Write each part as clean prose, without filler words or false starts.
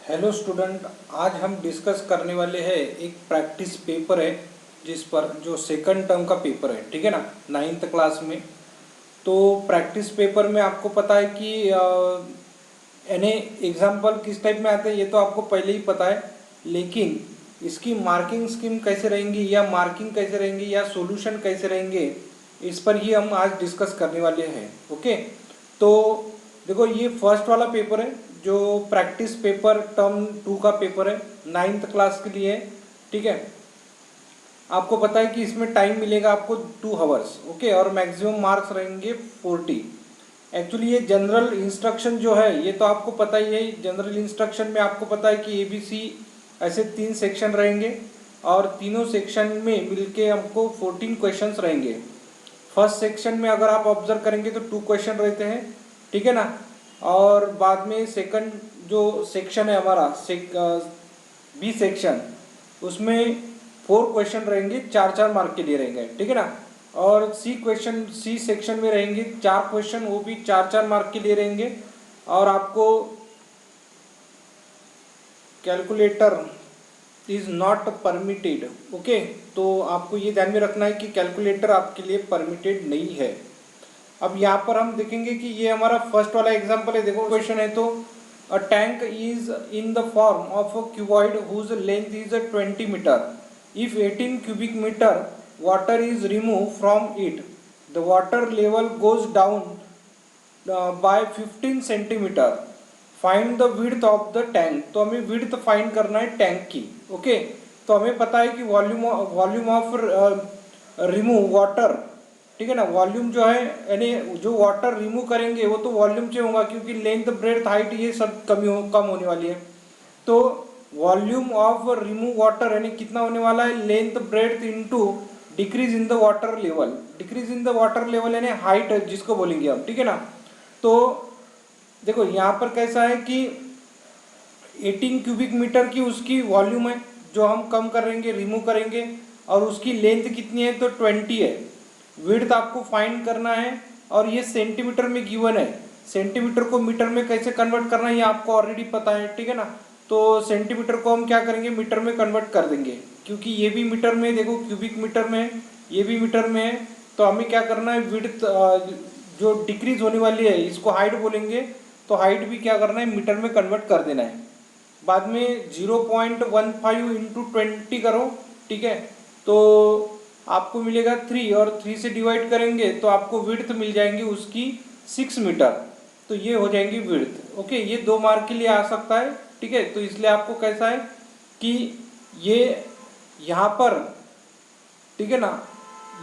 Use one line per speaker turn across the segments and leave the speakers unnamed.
Hello student, आज हम discuss करने वाले हैं एक प्रैक्टिस पेपर है जिस पर जो सेकंड टर्म का पेपर है, ठीक है ना, 9th क्लास में। तो प्रैक्टिस पेपर में आपको पता है कि यानी एग्जाम्पल किस टाइप में आते हैं ये तो आपको पहले ही पता है, लेकिन इसकी मार्किंग स्कीम कैसे रहेंगी या मार्किंग कैसे रहेंगी या सॉल्यूशन कैसे रहेंगे, इस पर ही हम आज डिस्कस करने वाले हैं। ओके, तो देखो ये फर्स्ट वाला पेपर है जो प्रैक्टिस पेपर टर्म 2 का पेपर है, 9th क्लास के लिए है, ठीक है। आपको पता है कि इसमें टाइम मिलेगा आपको 2 आवर्स, ओके, और मैक्सिमम मार्क्स रहेंगे 40। एक्चुअली ये जनरल इंस्ट्रक्शन जो है ये तो आपको पता ही है। जनरल इंस्ट्रक्शन में आपको पता है कि ABC ऐसे 3 सेक्शन रहेंगे और तीनों सेक्शन में मिलके हमको 14 क्वेश्चंस रहेंगे। फर्स्ट सेक्शन में अगर आप ऑब्जर्व करेंगे तो 2 क्वेश्चन रहते हैं, ठीक है ना, और बाद में सेकंड जो सेक्शन है हमारा बी सेक्शन, उसमें 4 क्वेश्चन रहेंगे, 4-4 मार्क के लिए रहेंगे, ठीक है ना। और सी सेक्शन में रहेंगे 4 क्वेश्चन, वो भी 4-4 मार्क के लिए रहेंगे। और आपको calculator is not permitted, okay. तो आपको ये ध्यान में रखना है कि कैलकुलेटर आपके लिए परमिटेड नहीं है। अब यहाँ पर हम देखेंगे कि ये हमारा फर्स्ट वाला एग्जांपल है। देखो क्वेश्चन है तो a tank is in the form of a cuboid whose length is 20 metre. If 18 cubic meter water is removed from it, the water level goes down by 15 centimetre. Find the width of the tank. तो हमें width find करना है tank की, okay. तो हमें पता है कि वॉल्यूम ऑफ रिमूव वाटर, ठीक है ना, वॉल्यूम जो है यानी जो वाटर रिमूव करेंगे वो तो वॉल्यूम से होगा, क्योंकि लेंथ ब्रेड्थ हाइट ये सब कम होने वाली है। तो वॉल्यूम ऑफ रिमूव वाटर यानी कितना होने वाला है, length breadth into decrease in the water level. Decrease in the water level यानी हाइट जिसको बोलेंगे हम, ठीक है ना। तो देखो यहाँ पर कैसा है कि 18 क्यूबिक मीटर की उसकी वॉल्यूम है जो हम कम करेंगे, रिमूव करेंगे, और उसकी लेंथ कितनी है तो 20 है। विड्थ आपको फाइंड करना है और ये सेंटीमीटर में गिवन है। सेंटीमीटर को मीटर में कैसे कन्वर्ट करना है ये आपको ऑलरेडी पता है, ठीक है ना। तो सेंटीमीटर को हम क्या करेंगे, मीटर में कन्वर्ट कर देंगे, क्योंकि ये भी मीटर में, देखो क्यूबिक मीटर में है, ये भी मीटर में है। तो हमें क्या करना है, विड्थ जो डिक्रीज होने वाली है इसको हाइट बोलेंगे, तो हाइट भी क्या करना है, मीटर में कन्वर्ट कर देना है। बाद में 0.15 इंटू 20 करो, ठीक है। तो आपको मिलेगा 3, और 3 से डिवाइड करेंगे तो आपको विड्थ मिल जाएंगी उसकी 6 मीटर। तो ये हो जाएंगी विड्थ, ओके। ये 2 मार्क के लिए आ सकता है, ठीक है। तो इसलिए आपको कैसा है कि ये यहाँ पर, ठीक है ना,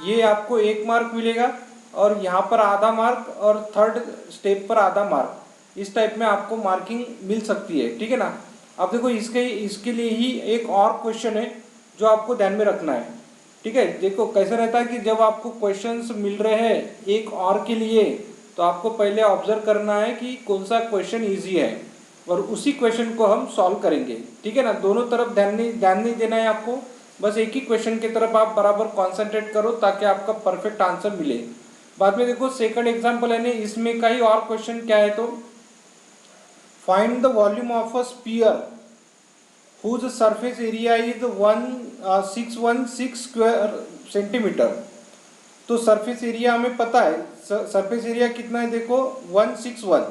ये आपको 1 मार्क मिलेगा और यहाँ पर आधा मार्क और थर्ड स्टेप पर आधा मार्क, इस टाइप में आपको मार्किंग मिल सकती है, ठीक है ना। अब देखो इसके लिए ही एक और क्वेश्चन है जो आपको ध्यान में रखना है, ठीक है। देखो कैसे रहता है कि जब आपको क्वेश्चंस मिल रहे हैं एक और के लिए, तो आपको पहले ऑब्जर्व करना है कि कौन सा क्वेश्चन ईजी है और उसी क्वेश्चन को हम सॉल्व करेंगे, ठीक है ना। दोनों तरफ ध्यान नहीं देना है आपको, बस एक ही क्वेश्चन की तरफ आप बराबर कॉन्सेंट्रेट करो ताकि आपका परफेक्ट आंसर मिले। बाद में देखो सेकंड एग्जांपल है ना, इसमें का ही और क्वेश्चन क्या है, तो find the volume of a sphere whose surface area is 616 square centimetre. तो सरफेस एरिया हमें पता है, सरफेस एरिया कितना है, देखो 161।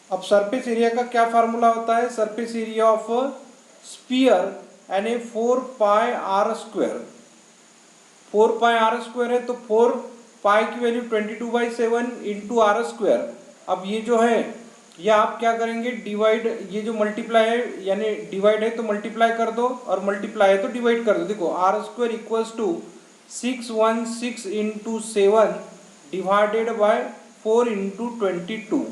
अब सरफेस एरिया का क्या फार्मूला होता है, सरफेस एरिया ऑफ स्फीयर यानी 4 pi R square. 4 pi R square है तो 4 पाई की वैल्यू 22/7 इंटू आर स्क्वायर। अब ये जो है ये आप क्या करेंगे, डिवाइड, ये जो मल्टीप्लाई है यानी डिवाइड है तो मल्टीप्लाई कर दो और मल्टीप्लाई है तो डिवाइड कर दो। देखो R square equals to 616 into 7 divided by 4 into 22,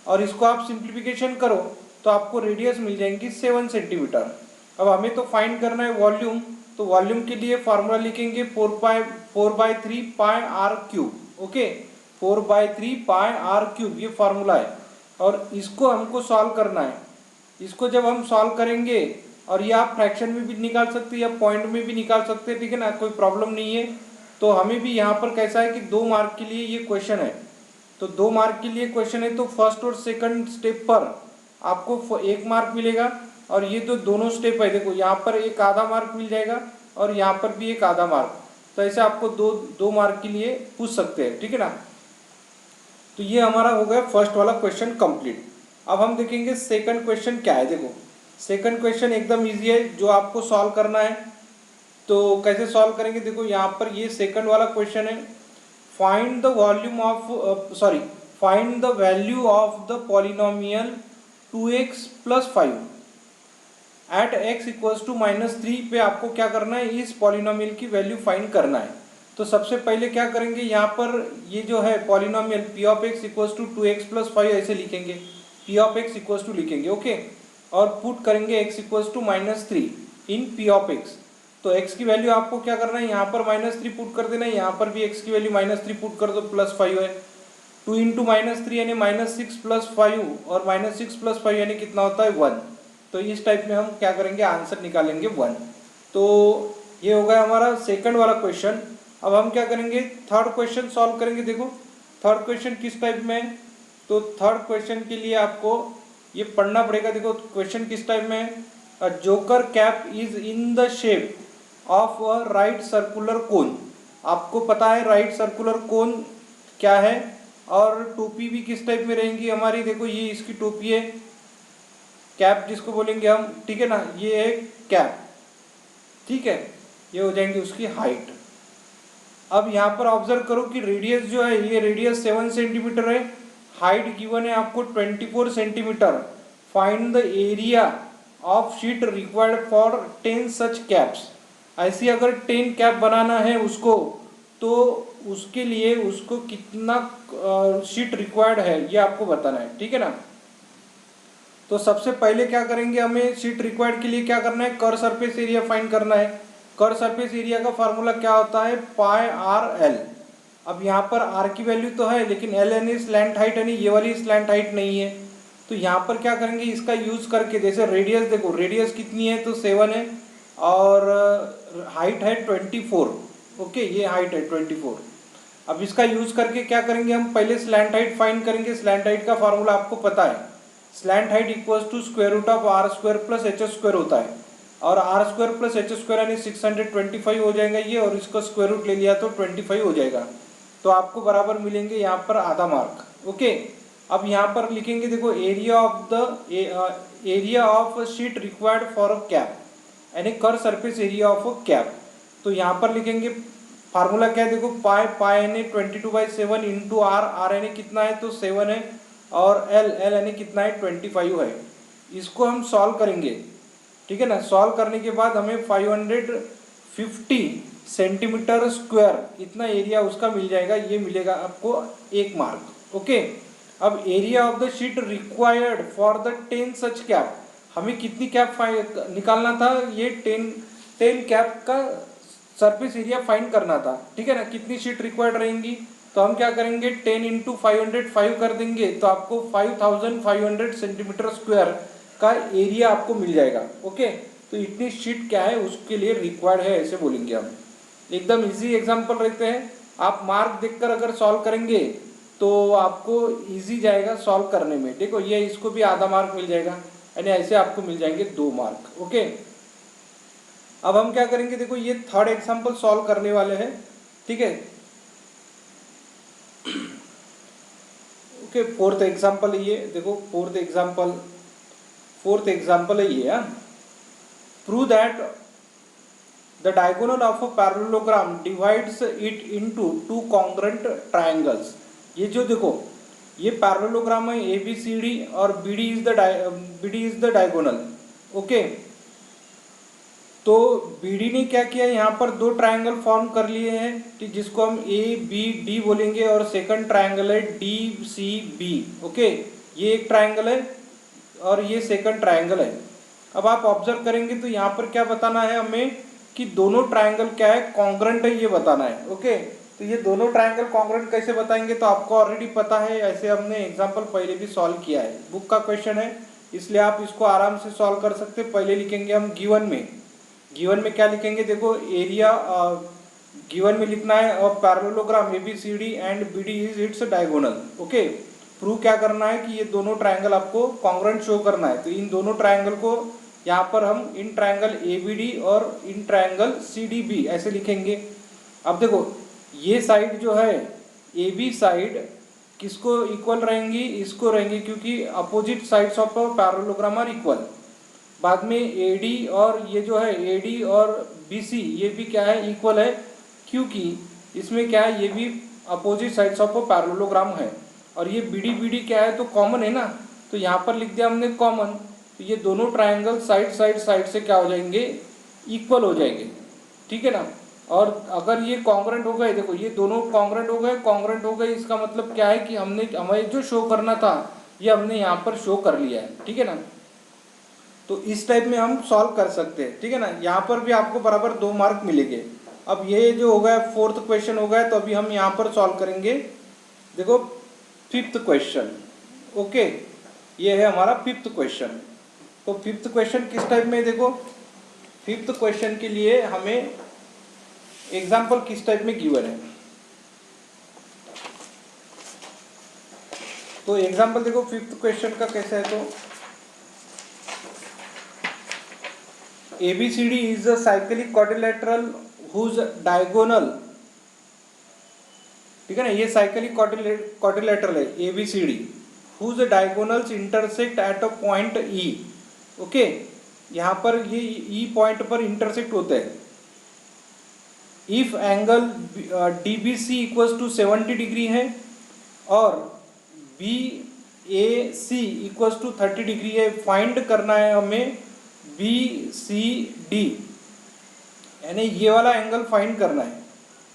और इसको आप सिंप्लीफिकेशन करो तो आपको रेडियस मिल जाएंगी 7 सेंटीमीटर। अब हमें तो फाइंड करना है वॉल्यूम, तो वॉल्यूम के लिए फार्मूला लिखेंगे 4/3 pi R cube, okay. 4/3 pi R cube ये फार्मूला है, और इसको हमको सॉल्व करना है। इसको जब हम सॉल्व करेंगे, और ये आप फ्रैक्शन में भी निकाल सकते हैं या पॉइंट में भी निकाल सकते हैं, ठीक है ना, कोई प्रॉब्लम नहीं है। तो हमें भी यहाँ पर कैसा है कि 2 मार्क के लिए ये क्वेश्चन है, तो 2 मार्क के लिए क्वेश्चन है, तो फर्स्ट और सेकंड स्टेप पर आपको 1 मार्क मिलेगा और ये तो दोनों स्टेप है, देखो यहाँ पर एक आधा मार्क मिल जाएगा और यहाँ पर भी एक आधा मार्क, तो ऐसे आपको दो मार्क के लिए पूछ सकते हैं, ठीक है ना। तो ये हमारा हो गया फर्स्ट वाला क्वेश्चन कंप्लीट। अब हम देखेंगे सेकंड क्वेश्चन क्या है। देखो सेकंड क्वेश्चन एकदम इजी है, जो आपको सॉल्व करना है। तो कैसे सॉल्व करेंगे, देखो यहाँ पर ये सेकंड वाला क्वेश्चन है, find the volume of find the value of the polynomial 2x + 5 at x equals to -3 पे आपको क्या करना है, इस पॉलिनोमियल की वैल्यू फाइंड करना है। तो सबसे पहले क्या करेंगे, यहाँ पर ये जो है polynomial p of x equals to 2x + 5 ऐसे लिखेंगे, p of x equals to लिखेंगे, ओके, और पुट करेंगे x equals to -3 in p of x। तो x की वैल्यू आपको क्या करना है, यहाँ पर -3 पुट कर देना है, यहाँ पर भी x की वैल्यू -3 पुट कर दो, +5 है। 2 × -3 यानी -6 + 5, और -6 + 5 यानी कितना होता है 1। तो इस टाइप में हम क्या करेंगे, आंसर निकालेंगे 1। तो ये हो गया हमारा सेकंड वाला क्वेश्चन। अब हम क्या करेंगे, थर्ड क्वेश्चन सॉल्व करेंगे। देखो थर्ड क्वेश्चन किस टाइप में है, तो थर्ड क्वेश्चन के लिए आपको ये पढ़ना पड़ेगा। देखो क्वेश्चन किस टाइप में है, a joker cap is in the shape of a right circular cone. आपको पता है राइट सर्कुलर कोन क्या है, और टोपी भी किस टाइप में रहेंगी हमारी। देखो ये इसकी टोपी है, कैप जिसको बोलेंगे हम, ठीक है ना, ये है कैप, ठीक है, ये हो जाएंगी उसकी हाइट। अब यहाँ पर ऑब्जर्व करो कि रेडियस जो है, ये रेडियस 7 सेंटीमीटर है, हाइट गिवन है आपको 24 centimetre. Find the area of sheet required for 10 such caps. ऐसी अगर 10 कैप बनाना है उसको, तो उसके लिए उसको कितना शीट रिक्वायर्ड है ये आपको बताना है, ठीक है ना। तो सबसे पहले क्या करेंगे, हमें शीट रिक्वायर्ड के लिए क्या करना है, कर सरफेस एरिया फाइंड करना है। कर सरफेस एरिया का फार्मूला क्या होता है, πr/l। अब यहाँ पर r की वैल्यू तो है, लेकिन l यानी स्लैंट हाइट, यानी ये वाली स्लैंट हाइट नहीं है। तो यहाँ पर क्या करेंगे, इसका यूज करके, जैसे रेडियस, देखो रेडियस कितनी है, तो 7 है, और हाइट है 24, ओके, ये हाइट है 24। अब इसका यूज करके क्या करेंगे, हम पहले स्लैंट हाइट फाइंड करेंगे। स्लैंट हाइट का फार्मूला आपको पता है, slant height equals to √r² + h² होता है, और r² + h² यानी 625 हो जाएगा ये, और इसका स्क्वायर रूट ले लिया तो 25 हो जाएगा। तो आपको बराबर मिलेंगे यहाँ पर आधा मार्क, ओके। अब यहाँ पर लिखेंगे, देखो area of sheet required for a cap, यानी curved surface area of a cap. तो यहाँ पर लिखेंगे फार्मूला क्या है, देखो पाई यानी 22/7 इंटू r यानी कितना है, तो 7 है, और l यानी कितना है, 25 है। इसको हम सॉल्व करेंगे, ठीक है ना। सॉल्व करने के बाद हमें 550 सेंटीमीटर स्क्वायर इतना एरिया उसका मिल जाएगा, ये मिलेगा आपको 1 मार्क, ओके। अब area of the sheet required for the 10 such cap, हमें कितनी कैप निकालना था, ये 10 कैप का सरफेस एरिया फाइंड करना था, ठीक है ना। कितनी शीट रिक्वायर्ड रहेंगी, तो हम क्या करेंगे, 10 × 505 कर देंगे, तो आपको 5500 सेंटीमीटर स्क्वायर का एरिया आपको मिल जाएगा, ओके। तो इतनी शीट क्या है उसके लिए रिक्वायर्ड है, ऐसे बोलेंगे हम। एकदम इजी एग्जांपल रहते हैं, आप मार्क देखकर अगर सॉल्व करेंगे तो आपको इजी जाएगा सॉल्व करने में। देखो ये इसको भी आधा मार्क मिल जाएगा, यानी ऐसे आपको मिल जाएंगे 2 मार्क, ओके। अब हम क्या करेंगे, देखो ये थर्ड एग्जांपल सॉल्व करने वाले हैं, ठीक है, ओके। फोर्थ एग्जांपल ये देखो, फोर्थ एग्जांपल है ये, prove that the diagonal of a parallelogram divides it into 2 congruent triangles. ये जो देखो ये पैरेललोग्राम है ABCD, और BD is the diagonal, okay. तो BD ने क्या किया, यहाँ पर 2 ट्रायंगल फॉर्म कर लिए हैं, जिसको हम ABD बोलेंगे, और सेकंड ट्रायंगल है DCB, ओके। ये एक ट्रायंगल है और ये सेकंड ट्रायंगल है। अब आप ऑब्जर्व करेंगे तो यहाँ पर क्या बताना है हमें, कि दोनों ट्रायंगल क्या है, कॉन्ग्रुएंट है, ये बताना है, ओके। तो ये दोनों ट्रायंगल कॉन्ग्रुएंट कैसे बताएंगे, तो आपको ऑलरेडी पता है, ऐसे हमने एग्जाम्पल पहले भी सॉल्व किया है, बुक का क्वेश्चन है, इसलिए आप इसको आराम से सॉल्व कर सकते। पहले लिखेंगे हम गिवन में क्या लिखेंगे, देखो एरिया गिवन में लिखना है, और parallelogram ABCD and BD is its diagonal, okay. Prove क्या करना है कि ये दोनों ट्रायंगल आपको कॉन्ग्रुएंट शो करना है। तो इन दोनों ट्रायंगल को यहाँ पर हम इन ट्रायंगल ABD और इन ट्रायंगल CDB ऐसे लिखेंगे। अब देखो ये साइड जो है AB साइड किसको इक्वल रहेंगी, इसको रहेंगी, क्योंकि opposite sides of parallelogram are equal. बाद में AD और ये जो है AD और BC ये भी क्या है, इक्वल है, क्योंकि इसमें क्या है, ये भी अपोजिट साइड्स ऑफ पैरेललोग्राम है। और ये BD क्या है, तो कॉमन है ना, तो यहाँ पर लिख दिया हमने कॉमन। तो ये दोनों ट्रायंगल साइड से क्या हो जाएंगे, इक्वल हो जाएंगे, ठीक है ना। और अगर ये कॉन्ग्रुएंट हो गए, देखो ये दोनों कॉन्ग्रुएंट हो गए, इसका मतलब क्या है कि हमें जो शो करना था ये हमने यहाँ पर शो कर लिया है, ठीक है ना। तो इस टाइप में हम सॉल्व कर सकते हैं, ठीक है ना। यहाँ पर भी आपको बराबर 2 मार्क मिलेंगे। अब ये जो हो गया 4th क्वेश्चन हो गया, तो अभी हम यहाँ पर सॉल्व करेंगे। देखो 5th क्वेश्चन, ओके, ये है हमारा 5th क्वेश्चन। तो 5th क्वेश्चन किस टाइप में, देखो 5th क्वेश्चन के लिए हमें एग्जाम्पल किस टाइप में गिवन है। तो एग्जाम्पल देखो 5th क्वेश्चन का कैसा है, तो ABCD is a cyclic quadrilateral whose diagonal, ठीक है ना, ये साइक्लिक क्वाड्रिलेटरल है ABCD whose diagonals intersect at a point E, okay, यहाँ पर ये E पॉइंट पर इंटरसेक्ट होते हैं। If angle DBC equals to 70 degree है और BAC इक्वल्स टू 30 डिग्री है, फाइंड करना है हमें BCD, यानी ये वाला एंगल फाइंड करना है,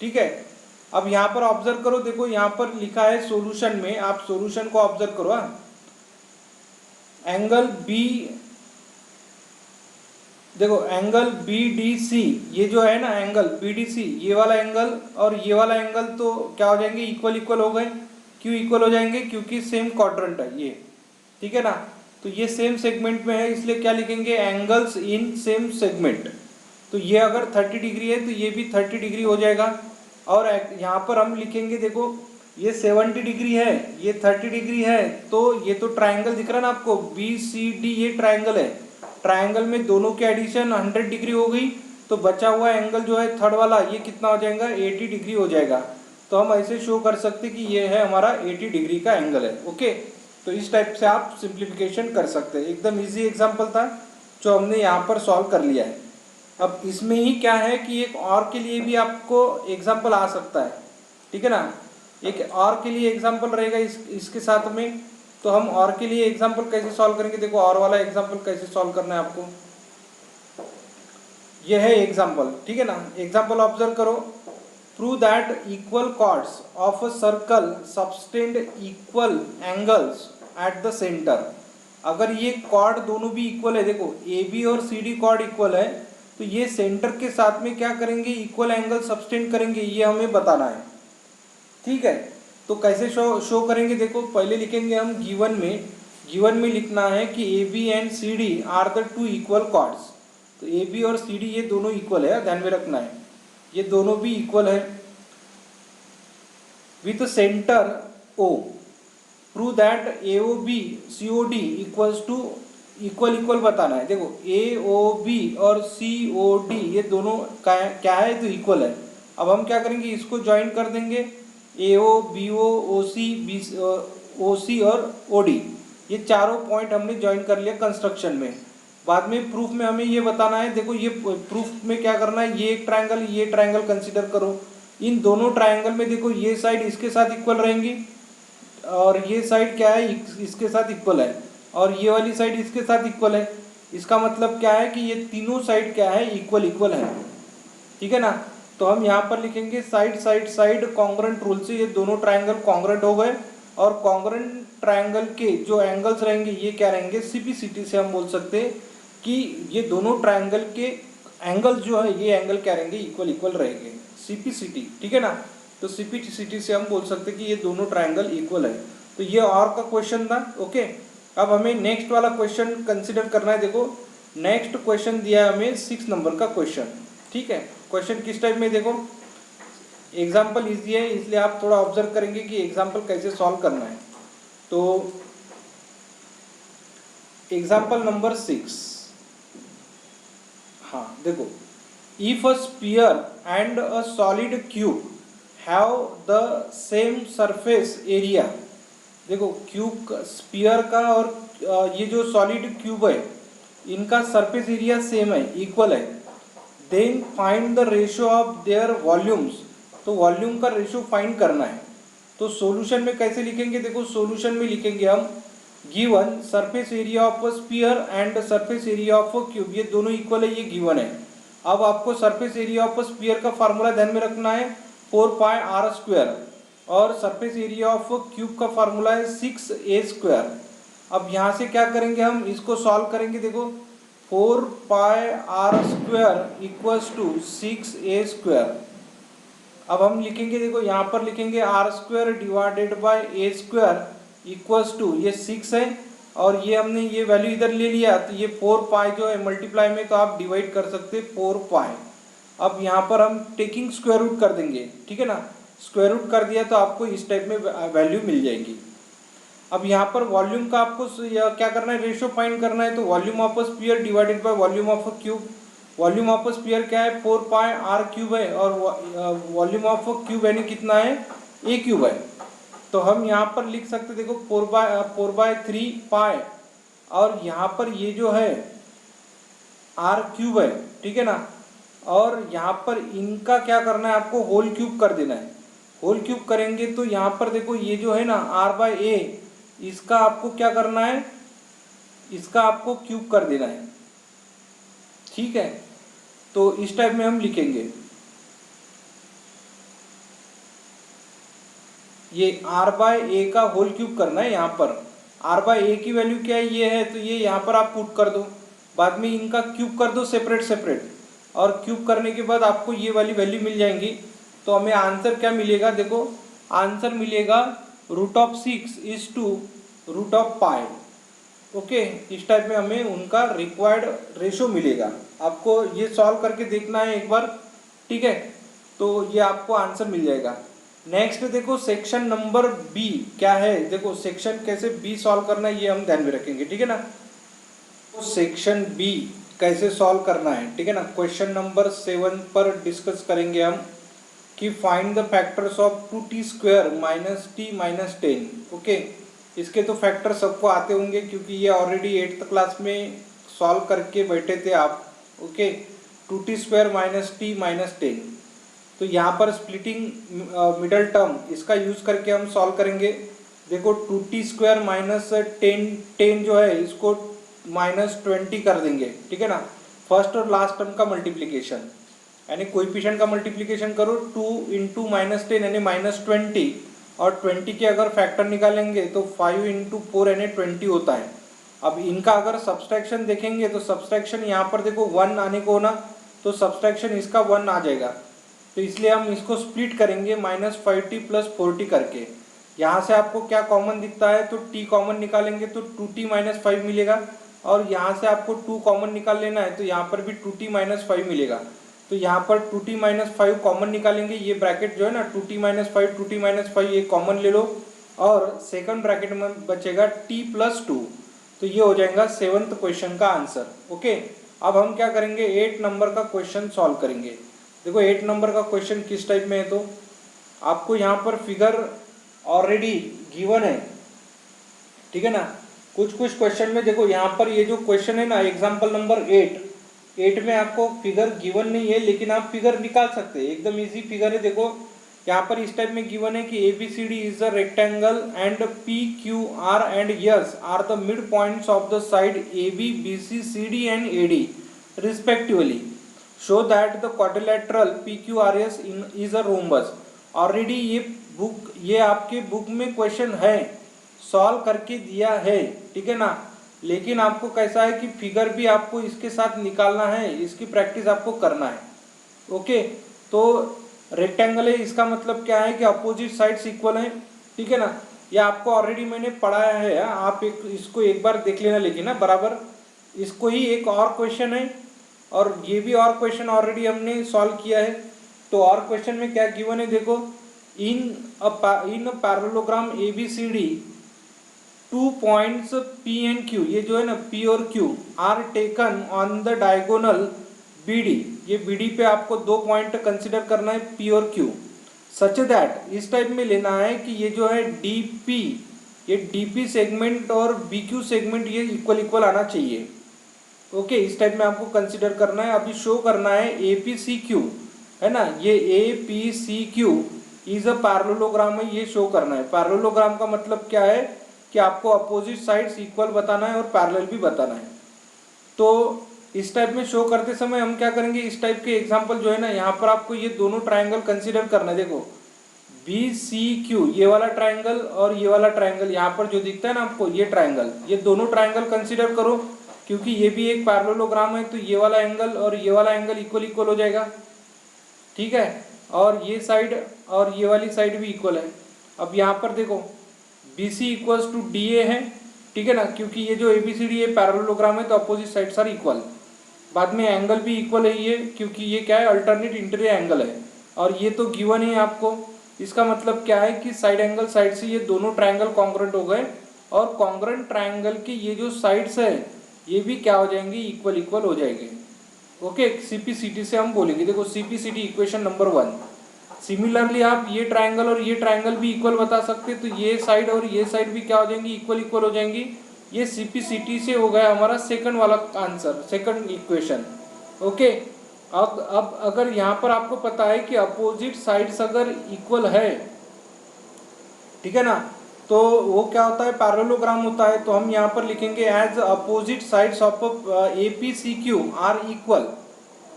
ठीक है। अब यहाँ पर ऑब्जर्व करो, देखो यहाँ पर लिखा है सॉल्यूशन में, आप सॉल्यूशन को ऑब्जर्व करो। एंगल देखो एंगल BDC, ये जो है ना एंगल BDC, ये वाला एंगल और ये वाला एंगल तो क्या हो जाएंगे, इक्वल हो गए। क्यों इक्वल हो जाएंगे, क्योंकि सेम क्वाड्रेंट है ये, ठीक है ना। तो ये सेम सेगमेंट में है, इसलिए क्या लिखेंगे, एंगल्स इन सेम सेगमेंट। तो ये अगर 30 डिग्री है तो ये भी 30 डिग्री हो जाएगा। और यहाँ पर हम लिखेंगे, देखो ये 70 डिग्री है, ये 30 डिग्री है, तो ये तो ट्रायंगल दिख रहा है ना आपको, BCD ये ट्रायंगल है। ट्रायंगल में दोनों के एडिशन 100 डिग्री हो गई, तो बचा हुआ एंगल जो है थर्ड वाला, ये कितना हो जाएगा, 80 डिग्री हो जाएगा। तो हम ऐसे शो कर सकते कि ये है हमारा 80 डिग्री का एंगल है, ओके। तो इस टाइप से आप सिंप्लीफिकेशन कर सकते हैं। एकदम इजी एग्जांपल था जो हमने यहाँ पर सॉल्व कर लिया है। अब इसमें ही क्या है कि एक और के लिए भी आपको एग्जांपल आ सकता है, ठीक है ना। एक और के लिए एग्जांपल रहेगा इसके साथ में। तो हम और के लिए एग्जांपल कैसे सॉल्व करेंगे, देखो और वाला एग्जांपल कैसे सॉल्व करना है आपको, यह है एग्जांपल, ठीक है ना। एग्जांपल ऑब्जर्व करो। Prove that equal chords of a circle subtend equal angles at the centre. अगर ये कॉर्ड दोनों भी इक्वल है, देखो AB और CD कॉर्ड इक्वल है, तो ये सेंटर के साथ में क्या करेंगे, इक्वल एंगल सबटेंड करेंगे, ये हमें बताना है, ठीक है। तो कैसे शो करेंगे, देखो पहले लिखेंगे हम गिवन में लिखना है कि AB and CD are the 2 equal chords. तो AB और CD ये दोनों इक्वल है, ध्यान में रखना है, ये दोनों भी इक्वल है with centre O। Prove that AOB COD equals to equal बताना है। देखो AOB और COD ये दोनों क्या है, तो इक्वल है। अब हम क्या करेंगे, इसको ज्वाइन कर देंगे, AO BO OC और OD, ये चारों पॉइंट हमने ज्वाइन कर लिया कंस्ट्रक्शन में। बाद में प्रूफ में हमें ये बताना है, देखो ये प्रूफ में क्या करना है, ये एक ट्रायंगल ये ट्रायंगल कंसीडर करो। इन दोनों ट्रायंगल में देखो ये साइड इसके साथ इक्वल रहेंगी और ये साइड क्या है, इसके साथ इक्वल है, और ये वाली साइड इसके साथ इक्वल है। इसका मतलब क्या है कि ये तीनों साइड क्या है, इक्वल है, ठीक है ना। तो हम यहाँ पर लिखेंगे साइड कॉन्ग्रुएंट रूल से ये दोनों ट्रायंगल कॉन्ग्रुएंट हो गए। और कॉन्ग्रुएंट ट्रायंगल के जो एंगल्स रहेंगे ये क्या रहेंगे, CPCT से हम बोल सकते हैं कि ये दोनों ट्रायंगल के एंगल जो है ये एंगल क्या रहेंगे, इक्वल रहेंगे, CPCT, ठीक है ना। तो CPCT से हम बोल सकते हैं कि ये दोनों ट्रायंगल इक्वल है। तो ये और का क्वेश्चन था, ओके। अब हमें नेक्स्ट वाला क्वेश्चन कंसिडर करना है। देखो नेक्स्ट क्वेश्चन दिया है हमें 6 नंबर का क्वेश्चन, ठीक है। क्वेश्चन किस टाइप में, देखो एग्जाम्पल इजी है इसलिए आप थोड़ा ऑब्जर्व करेंगे कि एग्जाम्पल कैसे सॉल्व करना है। तो एग्जाम्पल नंबर 6, हाँ देखो, if a sphere and a solid cube have the same surface area, देखो क्यूब स्पीयर का और ये जो सॉलिड क्यूब है इनका सरफेस एरिया सेम है, इक्वल है, then find the ratio of their volumes, तो वॉल्यूम का रेशियो फाइंड करना है। तो सॉल्यूशन में कैसे लिखेंगे, देखो सॉल्यूशन में लिखेंगे हम given surface area of a sphere and surface area of a cube, ये दोनों इक्वल है, ये गिवन है। अब आपको surface area of a spear का फार्मूला ध्यान में रखना है 4πr², और सरफेस एरिया ऑफ क्यूब का फार्मूला है 6a²। अब यहाँ से क्या करेंगे, हम इसको सॉल्व करेंगे। देखो 4πr² इक्वल्स टू 6a²। अब हम लिखेंगे, देखो यहाँ पर लिखेंगे r² divided by a² equals to, ये 6 है और ये हमने ये वैल्यू इधर ले लिया, तो ये 4π जो है मल्टीप्लाई में तो आप डिवाइड कर सकते 4π। अब यहाँ पर हम टेकिंग स्क्वायर रूट कर देंगे, ठीक है ना, स्क्वायर रूट कर दिया तो आपको इस टाइप में वैल्यू मिल जाएगी। अब यहाँ पर वॉल्यूम का आपको क्या करना है, रेशियो फाइंड करना है, तो volume of a sphere divided by volume of a cube. Volume of a sphere क्या है, 4πr³ है, और वॉल्यूम ऑफ अ क्यूब यानी कितना है, a³ है। तो हम यहाँ पर लिख सकते, देखो 4/3π, और यहाँ पर ये जो है r³ है, ठीक है ना, और यहाँ पर इनका क्या करना है, आपको होल क्यूब कर देना है। होल क्यूब करेंगे तो यहाँ पर देखो ये जो है ना r/a, इसका आपको क्या करना है, इसका आपको क्यूब कर देना है, ठीक है। तो इस टाइप में हम लिखेंगे, ये r/a का होल क्यूब करना है। यहाँ पर r/a की वैल्यू क्या है, ये है, तो ये यहाँ पर आप पुट कर दो, बाद में इनका क्यूब कर दो सेपरेट सेपरेट, और क्यूब करने के बाद आपको ये वाली वैल्यू मिल जाएंगी। तो हमें आंसर क्या मिलेगा, देखो आंसर मिलेगा √6 इज टू √π। ओके, इस टाइप में हमें उनका रिक्वायर्ड रेशो मिलेगा। आपको ये सॉल्व करके देखना है एक बार, ठीक है, तो ये आपको आंसर मिल जाएगा। नेक्स्ट देखो सेक्शन नंबर बी क्या है, देखो सेक्शन कैसे बी सॉल्व करना है ये हम ध्यान में रखेंगे, ठीक है ना। तो सेक्शन बी कैसे सॉल्व करना है, ठीक है ना, क्वेश्चन नंबर 7 पर डिस्कस करेंगे हम कि find the factors of 2t² - t - 10। Okay, इसके तो फैक्टर सबको आते होंगे क्योंकि ये ऑलरेडी 8th क्लास में सॉल्व करके बैठे थे आप। ओके, 2t² - t - 10, तो यहाँ पर स्प्लिटिंग मिडल टर्म इसका यूज़ करके हम सॉल्व करेंगे। देखो 2t² - 10 जो है इसको -20 कर देंगे, ठीक है ना, फर्स्ट और लास्ट टर्म का मल्टीप्लिकेशन, यानी कोएफिशिएंट का मल्टीप्लिकेशन करो 2 × -10 यानी -20, और 20 के अगर फैक्टर निकालेंगे तो 5 × 4 यानी 20 होता है। अब इनका अगर सब्सट्रैक्शन देखेंगे तो सब्सट्रैक्शन यहाँ पर देखो 1 आने को ना, तो सब्सट्रैक्शन इसका 1 आ जाएगा, तो इसलिए हम इसको स्प्लिट करेंगे -5t + 4t करके। यहाँ से आपको क्या कॉमन दिखता है, तो t कॉमन निकालेंगे तो 2t - 5 मिलेगा, और यहाँ से आपको 2 कॉमन निकाल लेना है तो यहाँ पर भी 2t - 5 मिलेगा। तो यहाँ पर 2t - 5 कॉमन निकालेंगे, ये ब्रैकेट जो है ना 2t - 5 2t - 5 ये कॉमन ले लो, और सेकंड ब्रैकेट में बचेगा t + 2, तो ये हो जाएगा 7th क्वेश्चन का आंसर। ओके, अब हम क्या करेंगे, 8 नंबर का क्वेश्चन सॉल्व करेंगे। देखो 8 नंबर का क्वेश्चन किस टाइप में है, तो आपको यहाँ पर फिगर ऑलरेडी गिवन है, ठीक है ना। कुछ क्वेश्चन में देखो यहाँ पर ये जो क्वेश्चन है ना एग्जाम्पल नंबर 8 में आपको फिगर गिवन नहीं है, लेकिन आप फिगर निकाल सकते हैं, एकदम इजी फिगर है। देखो यहाँ पर इस टाइप में गिवन है कि ABCD is a rectangle and PQR and S are the mid points of the side AB BC CD and AD respectively, show that the quadrilateral PQRS is a rhombus. Already ये आपके book में question है, solve करके दिया है, ठीक है ना, लेकिन आपको कैसा है कि फिगर भी आपको इसके साथ निकालना है, इसकी प्रैक्टिस आपको करना है। ओके, तो रेक्टेंगल है, इसका मतलब क्या है कि अपोजिट साइड्स इक्वल हैं, ठीक है ना, ये आपको ऑलरेडी मैंने पढ़ाया है, आप इसको एक बार देख लेना, लेकिन ना बराबर इसको ही एक और क्वेश्चन है, और ये भी और क्वेश्चन ऑलरेडी हमने सॉल्व किया है। तो और क्वेश्चन में क्या गिवन है, देखो in parallelogram ABCD 2 points P and Q, ये जो है ना P और Q are taken on the diagonal BD, ये BD पे आपको 2 पॉइंट कंसिडर करना है P और Q, सच दैट इस टाइप में लेना है कि ये जो है DP, ये DP सेगमेंट और BQ सेगमेंट ये इक्वल इक्वल आना चाहिए। ओके, इस टाइप में आपको कंसिडर करना है। अभी शो करना है APCQ, है ना, ये APCQ इज अ पैरेललोग्राम है, ये शो करना है। पैरेललोग्राम का मतलब क्या है कि आपको अपोजिट साइड्स इक्वल बताना है और पैरेलल भी बताना है। तो इस टाइप में शो करते समय हम क्या करेंगे, इस टाइप के एग्जांपल जो है ना, यहाँ पर आपको ये दोनों ट्रायंगल कंसीडर करना है। देखो BCQ, ये वाला ट्रायंगल और ये वाला ट्रायंगल, यहाँ पर जो दिखता है ना आपको ये ट्रायंगल, ये दोनों ट्रायंगल कंसीडर करो, क्योंकि ये भी एक पैरेललोग्राम है। तो ये वाला एंगल और ये वाला एंगल इक्वल इक्वल हो जाएगा, ठीक है, और ये साइड और ये वाली साइड भी इक्वल है। अब यहाँ पर देखो BC इक्वल्स टू DA है, ठीक है ना, क्योंकि ये जो ABCD ये पैरेललोग्राम है तो अपोजिट साइड्स आर इक्वल। बाद में एंगल भी इक्वल है ये, क्योंकि ये क्या है, अल्टरनेट इंटीरियर एंगल है, और ये तो गिवन है आपको। इसका मतलब क्या है कि साइड एंगल साइड से ये दोनों ट्रायंगल कॉन्ग्रुएंट हो गए, और कॉन्ग्रुएंट ट्रायंगल की ये जो साइड्स है ये भी क्या हो जाएंगी, इक्वल इक्वल हो जाएंगे। ओके, CPCT से हम बोलेंगे, देखो CPCT इक्वेशन नंबर 1। सिमिलरली आप ये ट्रायंगल और ये ट्रायंगल भी इक्वल बता सकते, तो ये साइड और ये साइड भी क्या हो जाएंगी, इक्वल इक्वल हो जाएंगी। ये CPCT से हो गया हमारा सेकंड वाला आंसर, सेकंड इक्वेशन। ओके, अब अगर यहाँ पर आपको पता है कि अपोजिट साइड्स अगर इक्वल है, ठीक है ना, तो वो क्या होता है, पैरेललोग्राम होता है। तो हम यहाँ पर लिखेंगे as opposite sides of APCQ are equal,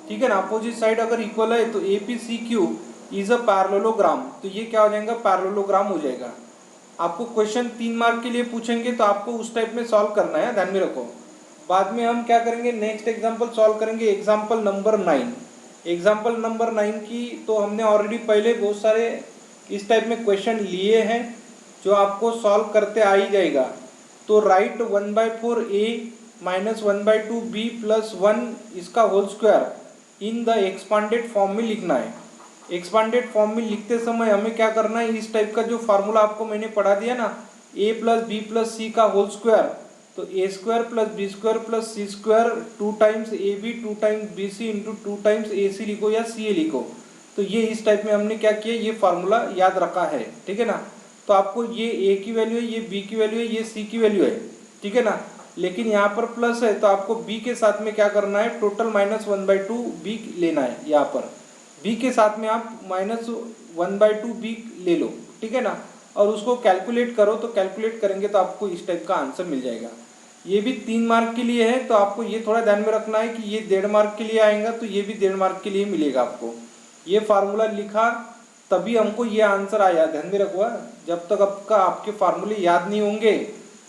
ठीक है ना। अपोजिट साइड अगर इक्वल है तो APCQ इज अ पैरेललोग्राम, तो ये क्या हो जाएगा, पैरेललोग्राम हो जाएगा। आपको क्वेश्चन 3 मार्क के लिए पूछेंगे तो आपको उस टाइप में सॉल्व करना है, ध्यान में रखो। बाद में हम क्या करेंगे, नेक्स्ट एग्जाम्पल सॉल्व करेंगे, एग्जाम्पल नंबर 9। एग्जाम्पल नंबर 9 की तो हमने ऑलरेडी पहले बहुत सारे इस टाइप में क्वेश्चन लिए हैं जो आपको सॉल्व करते आ ही जाएगा। तो right 1/4A minus 1/2B plus 1 इसका whole square in the expanded form में लिखना है। एक्सपांडेड फॉर्म में लिखते समय हमें क्या करना है, इस टाइप का जो फार्मूला आपको मैंने पढ़ा दिया ना, A plus B plus C का होल स्क्वायर, तो A square plus B square plus C square 2 times AB 2 times BC into 2 times AC लिखो या CA लिखो। तो ये इस टाइप में हमने क्या किया, ये फार्मूला याद रखा है, ठीक है ना। तो आपको ये A की वैल्यू है, ये B की वैल्यू है, ये C की वैल्यू है, ठीक है ना। लेकिन यहाँ पर प्लस है तो आपको B के साथ में क्या करना है, टोटल माइनस 1/2 B लेना है। यहाँ पर B के साथ में आप माइनस 1/2 B ले लो, ठीक है ना, और उसको कैलकुलेट करो। तो कैलकुलेट करेंगे तो आपको इस टाइप का आंसर मिल जाएगा। ये भी 3 मार्क के लिए है, तो आपको ये थोड़ा ध्यान में रखना है कि ये 1.5 मार्क के लिए आएगा, तो ये भी 1.5 मार्क के लिए मिलेगा आपको। ये फार्मूला लिखा तभी हमको ये आंसर आया, ध्यान में रखो। जब तक आपके फार्मूले याद नहीं होंगे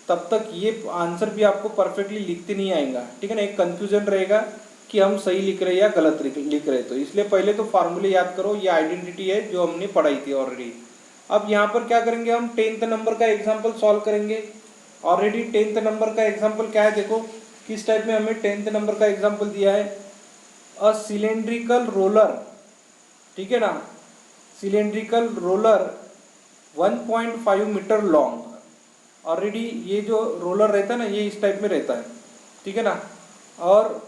तब तक ये आंसर भी आपको परफेक्टली लिखते नहीं आएगा, ठीक है ना। एक कंफ्यूजन रहेगा कि हम सही लिख रहे हैं या गलत लिख रहे हैं। तो इसलिए पहले तो फार्मूले याद करो, ये आइडेंटिटी है जो हमने पढ़ाई थी ऑलरेडी। अब यहाँ पर क्या करेंगे, हम 10th नंबर का एग्जाम्पल सॉल्व करेंगे। ऑलरेडी 10th नंबर का एग्जाम्पल क्या है, देखो किस टाइप में हमें 10th नंबर का एग्जाम्पल दिया है। अ सिलेंड्रिकल रोलर, ठीक है ना, cylindrical roller 1.5 metre long. Already ये जो रोलर रहता है ना, ये इस टाइप में रहता है, ठीक है ना। और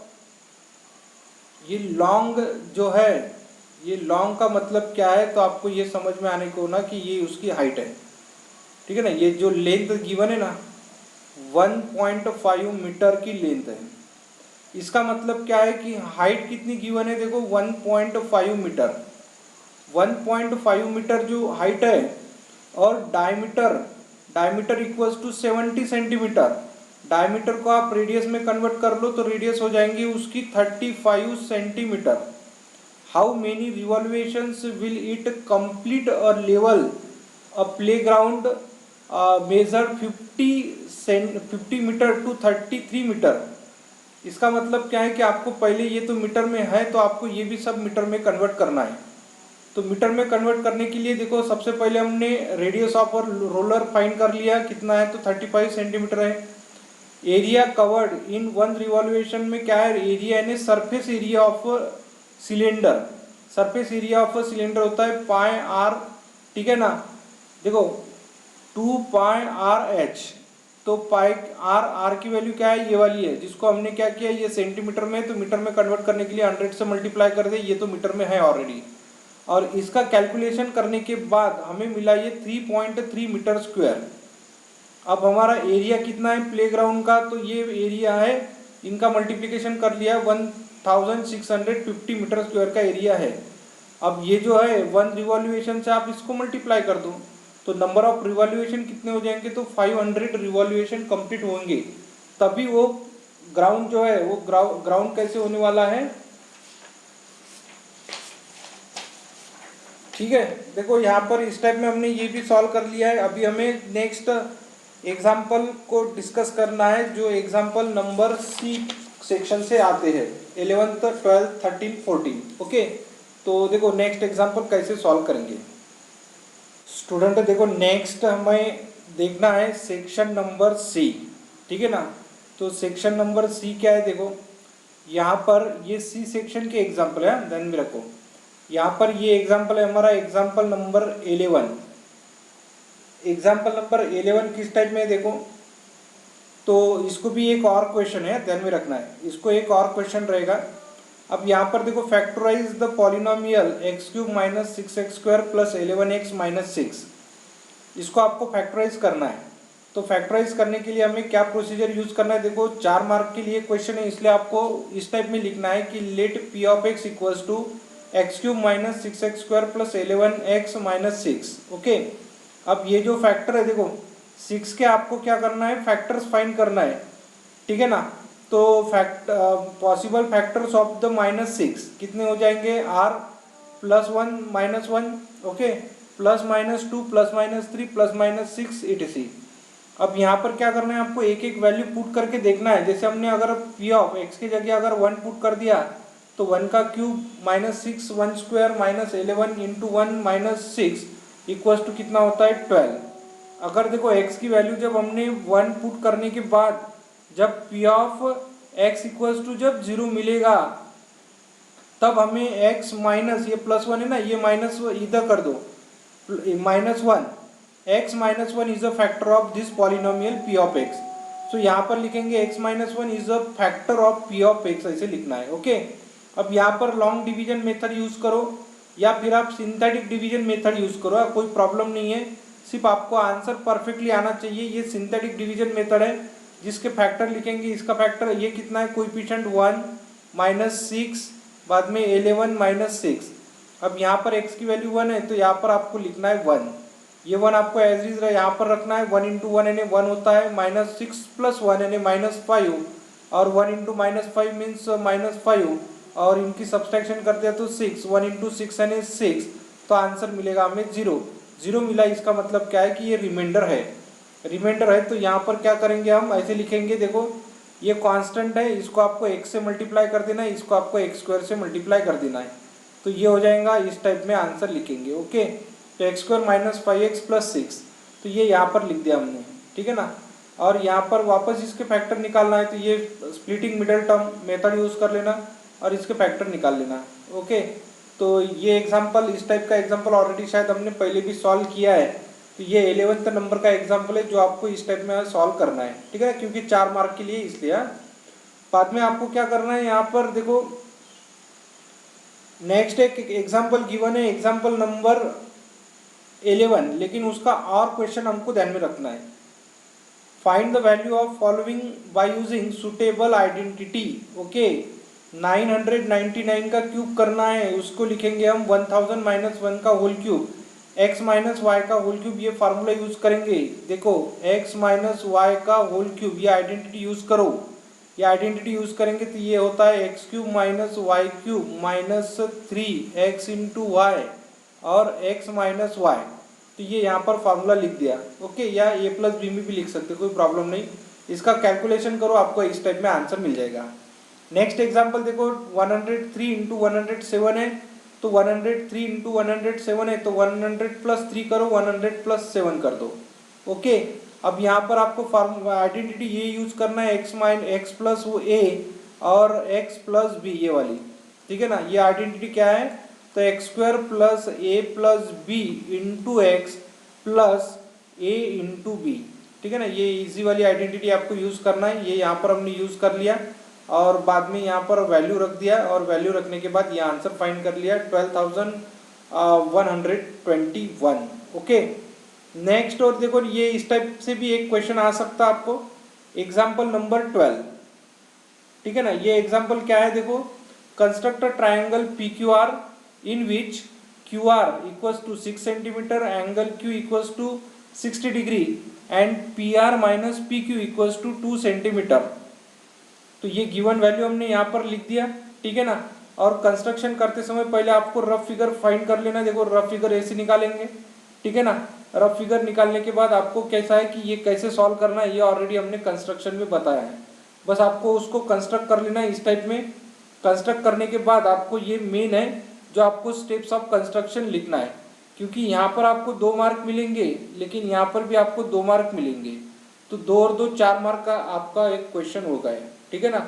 ये लॉन्ग जो है, ये लॉन्ग का मतलब क्या है, तो आपको ये समझ में आने को ना कि ये उसकी हाइट है, ठीक है ना। ये जो लेंथ गिवन है ना 1.5 मीटर की लेंथ है। इसका मतलब क्या है कि हाइट कितनी गिवन है, देखो 1.5 मीटर, 1.5 मीटर जो हाइट है, और diameter equals to 70 centimetre. Diameter को आप रेडियस में कन्वर्ट कर लो तो रेडियस हो जाएंगी उसकी 35 centimetre. How many revolutions will it complete और level a playground measure 50 metre to 33 metre. इसका मतलब क्या है कि आपको पहले ये तो मीटर में है, तो आपको ये भी सब मीटर में कन्वर्ट करना है। तो मीटर में कन्वर्ट करने के लिए देखो सबसे पहले हमने रेडियस ऑफ रोलर फाइंड कर लिया, कितना है, तो 35 सेंटीमीटर है। एरिया कवर्ड इन 1 रिवॉल्यूशन में क्या है, एरिया यानी surface area of cylinder. Surface area of cylinder होता है पाई आर, ठीक है ना। देखो 2 पाई आर एच, तो तो पाई आर की वैल्यू क्या है, ये वाली है, जिसको हमने क्या किया, ये सेंटीमीटर में, तो मीटर में कन्वर्ट करने के लिए 100 से मल्टीप्लाई कर दे, ये तो मीटर में है ऑलरेडी। और इसका कैलकुलेशन करने के बाद हमें मिला ये 3.3 मीटर स्क्वायर। अब हमारा एरिया कितना है प्लेग्राउंड का, तो ये एरिया है, इनका मल्टीप्लिकेशन कर लिया, 1650 मीटर स्क्वायर का एरिया है। अब ये जो है 1 रिवॉल्यूशन से आप इसको मल्टीप्लाई कर दो, तो नंबर ऑफ रिवॉल्यूशन कितने हो जाएंगे, तो 500 रिवॉल्यूशन कंप्लीट होंगे, तभी वो ग्राउंड जो है वो ग्राउंड कैसे होने वाला है। ठीक है, देखो यहाँ पर इस टाइप में हमने ये भी सॉल्व कर लिया है। अभी हमें नेक्स्ट एग्जाम्पल को डिस्कस करना है, जो एग्जाम्पल नंबर सी सेक्शन से आते हैं, 11th 12th 13 14। ओके, तो देखो नेक्स्ट एग्जाम्पल कैसे सॉल्व करेंगे स्टूडेंट। देखो नेक्स्ट हमें देखना है सेक्शन नंबर सी, ठीक है ना। तो सेक्शन नंबर सी क्या है, देखो यहाँ पर ये सी सेक्शन के एग्जाम्पल है, ध्यान में रखो। यहाँ पर ये एग्जाम्पल है हमारा एग्जाम्पल नंबर 11। एग्जाम्पल नंबर 11 किस टाइप में है देखो, तो इसको भी एक और क्वेश्चन है, ध्यान में रखना है, इसको एक और क्वेश्चन रहेगा। अब यहाँ पर देखो factorise the polynomial x³ minus 6x² plus 11x minus 6, इसको आपको फैक्टराइज करना है। तो फैक्टराइज करने के लिए हमें क्या प्रोसीजर यूज करना है, देखो 4 मार्क के लिए क्वेश्चन है, इसलिए आपको इस टाइप में लिखना है कि let p of x equals to x³ minus 6x² plus 11x minus 6। Okay, अब ये जो फैक्टर है देखो 6 के आपको क्या करना है, फैक्टर्स फाइंड करना है, ठीक है ना। तो पॉसिबल फैक्टर्स ऑफ द -6 कितने हो जाएंगे, r +1 -1, ओके, +-2 +-3 +-6 etc। अब यहाँ पर क्या करना है, आपको एक एक वैल्यू पुट करके देखना है। जैसे हमने अगर p ऑफ x की जगह अगर 1 पुट कर दिया, तो 1 का cube -6 1 square -11 into 1 -6 equals to कितना होता है 12। अगर देखो x की वैल्यू जब हमने 1 पुट करने के बाद जब p of x equals to जब 0 मिलेगा, तब हमें x माइनस ये +1 है ना, ये माइनस इधर कर दो, -1, x -1 is a factor of this polynomial p of x। तो यहाँ पर लिखेंगे x -1 is a factor of p of x, ऐसे लिखना है। ओके, अब यहाँ पर लॉन्ग डिवीजन मेथड यूज करो या फिर आप सिंथेटिक डिवीजन मेथड यूज करो, कोई प्रॉब्लम नहीं है, सिर्फ आपको आंसर परफेक्टली आना चाहिए। ये सिंथेटिक डिवीजन मेथड है, जिसके फैक्टर लिखेंगे, इसका फैक्टर ये कितना है, कोएफिशिएंट 1 -6 बाद में 11 -6। अब यहाँ पर x की वैल्यू 1 है, तो यहाँ पर आपको लिखना है 1, ये 1 आपको एज इज यहाँ पर रखना है। 1 इंटू 1 यानी 1 होता है, -6 + 1 यानी -5, और 1 इंटू -5 मीन्स -5, और इनकी सब्सट्रैक्शन करते हैं तो 6, 1 इंटू 6 यानी 6, तो आंसर मिलेगा हमें 0 मिला। इसका मतलब क्या है कि ये रिमाइंडर है, तो यहाँ पर क्या करेंगे, हम ऐसे लिखेंगे, देखो ये कांस्टेंट है, इसको आपको x से मल्टीप्लाई कर देना है, इसको आपको x² से मल्टीप्लाई कर देना है, तो ये हो जाएगा, इस टाइप में आंसर लिखेंगे। ओके, तो x² - 5x + 6, तो ये यहाँ पर लिख दिया हमने, ठीक है ना। और यहाँ पर वापस इसके फैक्टर निकालना है, तो ये splitting middle term method use कर लेना और इसके फैक्टर निकाल लेना। ओके, तो ये एग्जाम्पल, इस टाइप का एग्जाम्पल ऑलरेडी शायद हमने पहले भी सॉल्व किया है, तो ये 11th नंबर का एग्जाम्पल है जो आपको इस टाइप में सॉल्व करना है, ठीक है, क्योंकि 4 मार्क के लिए इसलिए। बाद में आपको क्या करना है, यहाँ पर देखो नेक्स्ट एक एग्जाम्पल गिवन है, एग्जाम्पल नंबर 11, लेकिन उसका और क्वेश्चन हमको ध्यान में रखना है। Find the value of following by using suitable identity. Okay, 999 का क्यूब करना है, उसको लिखेंगे हम 1000 - 1 का होल क्यूब, x - y का होल क्यूब, ये फार्मूला यूज करेंगे। देखो x - y का होल क्यूब, ये आइडेंटिटी यूज करो, ये आइडेंटिटी यूज करेंगे तो ये होता है x³ - y³ -3x into Y और x - y, तो ये यहाँ पर फार्मूला लिख दिया। ओके, या a + b में भी लिख सकते, कोई प्रॉब्लम नहीं। इसका कैलकुलेशन करो, आपको इस टाइप में आंसर मिल जाएगा। नेक्स्ट एग्जाम्पल देखो 103 इंटू 107 है, तो 103 इंटू 107 है, तो 100 + 3 करो, 100 + 7 कर दो। ओके, अब यहाँ पर आपको आइडेंटिटी ये यूज करना है, x + a और x + b, ये वाली, ठीक है ना। ये आइडेंटिटी क्या है, तो x² + a + b into x plus a into B, ठीक है ना। ये इजी वाली आइडेंटिटी आपको यूज़ करना है, ये यहाँ पर हमने यूज़ कर लिया और बाद में यहाँ पर वैल्यू रख दिया और वैल्यू रखने के बाद ये आंसर फाइंड कर लिया 12,121। ओके, नेक्स्ट और देखो ये इस टाइप से भी एक क्वेश्चन आ सकता है आपको, एग्जाम्पल नंबर 12। ठीक है ना, ये एग्जाम्पल क्या है देखो, construct a triangle P Q R in which Q R equals to 6 centimetre, angle Q equals to 60 degree and P R minus P Q equals to 2 centimetre. तो ये गिवन वैल्यू हमने यहाँ पर लिख दिया। ठीक है ना, और कंस्ट्रक्शन करते समय पहले आपको रफ फिगर फाइंड कर लेना। देखो रफ फिगर ऐसे निकालेंगे। ठीक है ना, रफ फिगर निकालने के बाद आपको कैसा है कि ये कैसे सॉल्व करना है ये ऑलरेडी हमने कंस्ट्रक्शन में बताया है, बस आपको उसको कंस्ट्रक्ट कर लेना है इस टाइप में। कंस्ट्रक्ट करने के बाद आपको ये मेन है जो आपको स्टेप्स ऑफ कंस्ट्रक्शन लिखना है, क्योंकि यहाँ पर आपको 2 मार्क मिलेंगे लेकिन यहाँ पर भी आपको 2 मार्क मिलेंगे, तो 2 और 2 4 मार्क का आपका एक क्वेश्चन हो गया है। ठीक है ना,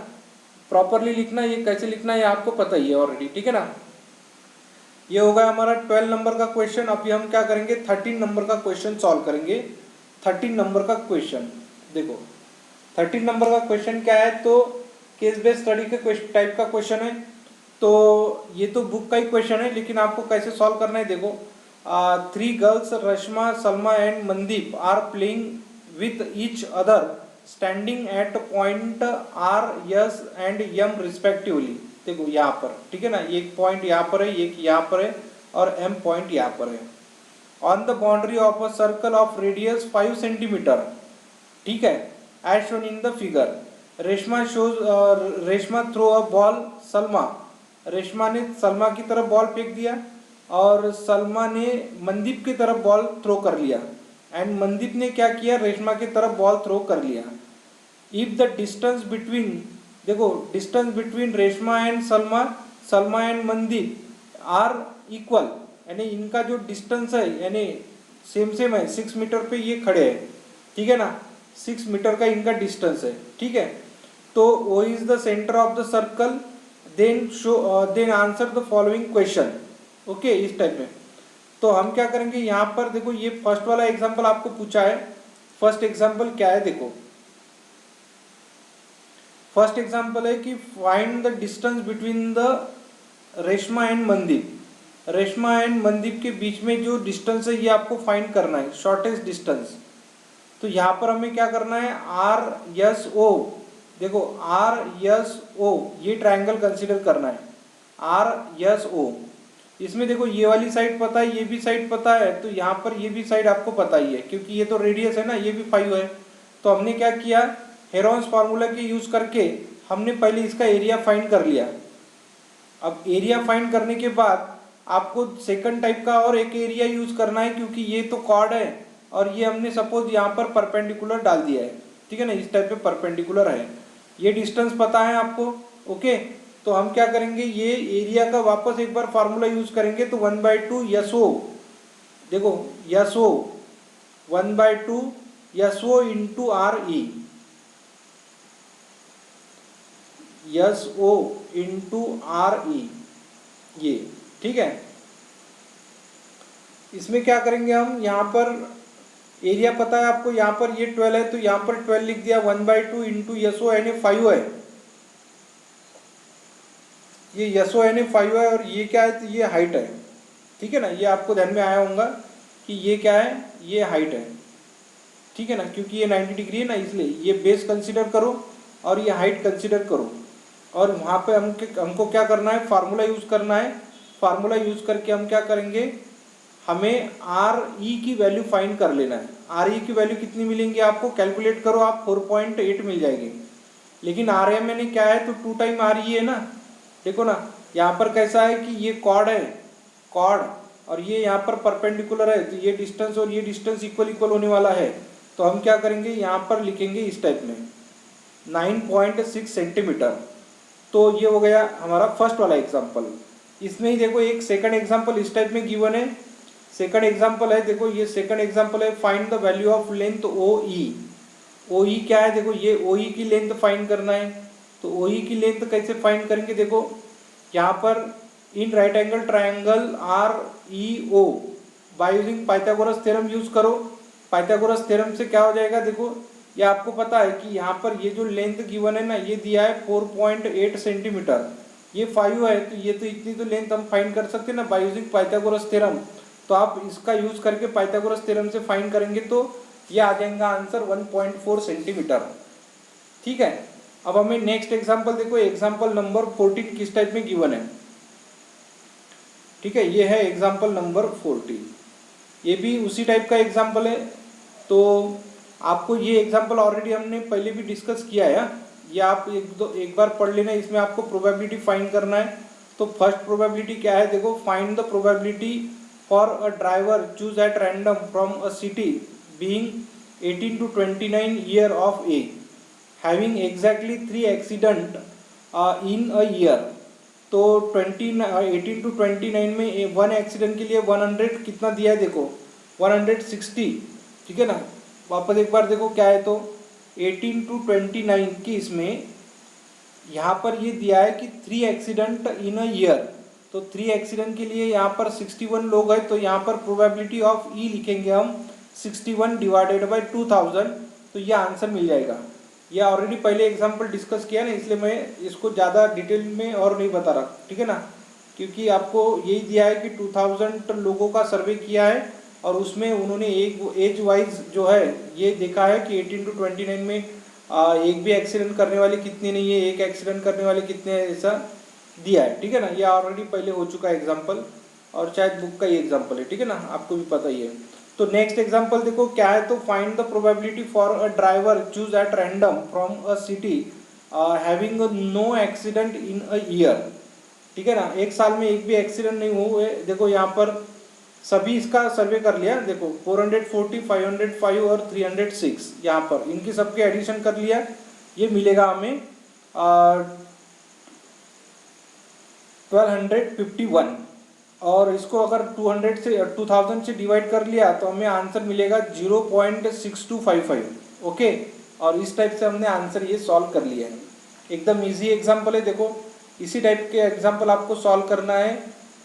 प्रॉपरली लिखना, ये कैसे लिखना है आपको पता ही है ऑलरेडी। ठीक है ना, ये होगा हमारा 12 नंबर का क्वेश्चन। अभी हम क्या करेंगे 13 नंबर का क्वेश्चन सॉल्व करेंगे। 13 नंबर का क्वेश्चन देखो, 13 नंबर का क्वेश्चन क्या है, तो केस बेस्ड स्टडी के टाइप का क्वेश्चन है। तो ये तो बुक का ही क्वेश्चन है लेकिन आपको कैसे सॉल्व करना है देखो, 3 girls Rashma, Salma and Mandeep are playing with each other standing at point R, S and M respectively. देखो यहाँ पर, ठीक है ना, एक पॉइंट यहाँ पर है, एक यहाँ पर है और एम पॉइंट यहाँ पर है। On the boundary of a circle of radius 5 centimetre, ठीक है, as shown in the figure. Reshma throw a ball Salma, Reshma ने सलमा की तरफ बॉल फेंक दिया और सलमा ने मनदीप की तरफ बॉल थ्रो कर लिया, एंड मनदीप ने क्या किया, रेशमा की तरफ बॉल थ्रो कर लिया। इफ द डिस्टेंस बिटवीन, देखो distance between Reshma and Salma, Salma and Mandeep are equal, यानी इनका जो डिस्टेंस है यानी सेम सेम है, 6 मीटर पे ये खड़े हैं। ठीक है ना, 6 मीटर का इनका डिस्टेंस है। ठीक है, तो O is the centre of the circle, then answer the following question. Okay, इस टाइप में। तो हम क्या करेंगे यहाँ पर देखो, ये फर्स्ट वाला एग्जांपल आपको पूछा है। फर्स्ट एग्जांपल क्या है देखो, फर्स्ट एग्जांपल है कि find the distance between the Reshma and Mandeep. Reshma and Mandeep के बीच में जो डिस्टेंस है ये आपको फाइंड करना है, शॉर्टेस्ट डिस्टेंस। तो यहाँ पर हमें क्या करना है, आर एस ओ, देखो आर एस ओ ये ट्रायंगल कंसीडर करना है, आर एस ओ। इसमें देखो ये वाली साइड पता है, ये भी साइड पता है, तो यहाँ पर ये भी साइड आपको पता ही है क्योंकि ये तो रेडियस है ना, ये भी 5 है। तो हमने क्या किया, हेरोन्स फार्मूला के यूज करके हमने पहले इसका एरिया फाइंड कर लिया। अब एरिया फाइंड करने के बाद आपको सेकंड टाइप का और एक एरिया यूज करना है, क्योंकि ये तो कॉर्ड है और ये हमने सपोज यहाँ पर परपेंडिकुलर डाल दिया है। ठीक है ना, इस टाइप पे परपेंडिकुलर है, ये डिस्टेंस पता है आपको। ओके, तो हम क्या करेंगे, ये एरिया का वापस एक बार फार्मूला यूज करेंगे, तो 1/2 यसो, देखो यसो 1/2 यसो इंटू आर ई, यसो इंटू आर ई, ये ठीक है। इसमें क्या करेंगे हम, यहाँ पर एरिया पता है आपको, यहाँ पर ये 12 है तो यहाँ पर 12 लिख दिया, 1/2 इंटू यसो यानी 5 है, ये यसो यानी 5 है और ये क्या है, तो ये हाइट है। ठीक है ना, ये आपको ध्यान में आया होगा कि ये क्या है, ये हाइट है। ठीक है ना, क्योंकि ये 90 डिग्री है ना, इसलिए ये बेस कंसीडर करो और ये हाइट कंसीडर करो। और वहाँ पे हमको क्या करना है, फार्मूला यूज करना है। फार्मूला यूज करके हम क्या करेंगे, हमें आर ई की वैल्यू फाइंड कर लेना है। आर ई की वैल्यू कितनी मिलेंगी आपको, कैलकुलेट करो आप, 4.8 मिल जाएगी। लेकिन आर एम यानी क्या है, तो 2 टाइम आर ई है ना। देखो ना, यहाँ पर कैसा है कि ये कॉर्ड है, कॉर्ड, और ये यहाँ पर परपेंडिकुलर है, तो ये डिस्टेंस और ये डिस्टेंस इक्वल इक्वल होने वाला है। तो हम क्या करेंगे, यहाँ पर लिखेंगे इस टाइप में 9.6 सेंटीमीटर। तो ये हो गया हमारा फर्स्ट वाला एग्जाम्पल। इसमें ही देखो एक सेकंड एग्जाम्पल इस टाइप में गिवन है। सेकंड एग्जाम्पल है, देखो ये सेकंड एग्जाम्पल है, find the value of length O E. O E क्या है, देखो ये ओ ई की लेंथ फाइंड करना है। तो ओ ई की लेंथ कैसे फाइंड करेंगे, देखो यहाँ पर in right angle triangle R E O by using Pythagoras theorem use करो। पाइथागोरस थ्योरम से क्या हो जाएगा, देखो ये आपको पता है कि यहाँ पर ये जो लेंथ गिवन है ना, ये दिया है 4.8 सेंटीमीटर, ये 5 है, तो ये तो इतनी तो लेंथ हम फाइंड कर सकते हैं ना बाय यूजिंग पाइथागोरस थ्योरम। तो आप इसका यूज करके पाइथागोरस थ्योरम से फाइंड करेंगे तो ये आ जाएगा आंसर 1.4 सेंटीमीटर। ठीक है, अब हमें नेक्स्ट एग्जांपल देखो, एग्जांपल नंबर 14 किस टाइप में गिवन है। ठीक है, ये है एग्जांपल नंबर 14, ये भी उसी टाइप का एग्जांपल है। तो आपको ये एग्जांपल ऑलरेडी हमने पहले भी डिस्कस किया है, ये आप एक बार पढ़ लेना। इसमें आपको प्रोबेबिलिटी फाइंड करना है। तो फर्स्ट प्रोबेबिलिटी क्या है, देखो find the probability for a driver choose at random from a city being 18 to 29 year of age having exactly 3 accident in a year. तो 18 to 29 में 1 एक्सीडेंट के लिए 100 कितना दिया है, देखो 160। ठीक है ना, वापस एक बार देखो क्या है, तो 18 to 29 की इसमें यहाँ पर ये दिया है कि 3 एक्सीडेंट इन अ ईयर। तो 3 एक्सीडेंट के लिए यहाँ पर 61 लोग हैं, तो यहाँ पर प्रोबेबिलिटी ऑफ ई लिखेंगे हम 61 डिवाइडेड बाई 2000, तो ये आंसर मिल जाएगा। ये ऑलरेडी पहले एग्जांपल डिस्कस किया ना, इसलिए मैं इसको ज़्यादा डिटेल में और नहीं बता रहा। ठीक है ना, क्योंकि आपको यही दिया है कि 2000 लोगों का सर्वे किया है और उसमें उन्होंने एक एज वाइज जो है ये देखा है कि 18 to 29 में एक भी एक्सीडेंट करने वाले कितने नहीं है, एक एक्सीडेंट करने वाले कितने हैं, ऐसा दिया है। ठीक है ना, ये ऑलरेडी पहले हो चुका है एग्जाम्पल, और शायद बुक का ही एग्जाम्पल है। ठीक है ना, आपको भी पता ही है। तो नेक्स्ट एग्जांपल देखो क्या है, तो find the probability for a driver choose at random from a city having no accident in a year. ठीक है ना, एक साल में एक भी एक्सीडेंट नहीं हुए। देखो यहाँ पर सभी इसका सर्वे कर लिया, देखो 440, 505 और 306, यहाँ पर इनकी सबके एडिशन कर लिया, ये मिलेगा हमें 1251। और इसको अगर 200 से 2000 से डिवाइड कर लिया तो हमें आंसर मिलेगा 0.6255। ओके, और इस टाइप से हमने आंसर ये सॉल्व कर लिया है। एकदम इजी एग्जांपल है, देखो इसी टाइप के एग्जांपल आपको सॉल्व करना है।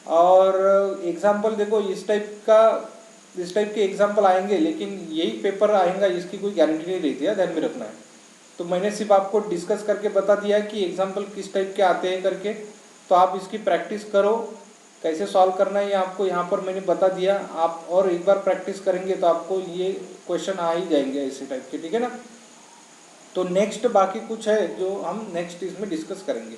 और एग्जांपल देखो इस टाइप के एग्जांपल आएंगे, लेकिन यही पेपर आएगा इसकी कोई गारंटी नहीं रहती है, ध्यान में रखना है। तो मैंने सिर्फ आपको डिस्कस करके बता दिया कि एग्जाम्पल किस टाइप के आते हैं करके, तो आप इसकी प्रैक्टिस करो, कैसे सॉल्व करना है ये आपको यहाँ पर मैंने बता दिया। आप और एक बार प्रैक्टिस करेंगे तो आपको ये क्वेश्चन आ ही जाएंगे इसी टाइप के। ठीक है ना, तो नेक्स्ट बाकी कुछ है जो हम नेक्स्ट इसमें डिस्कस करेंगे।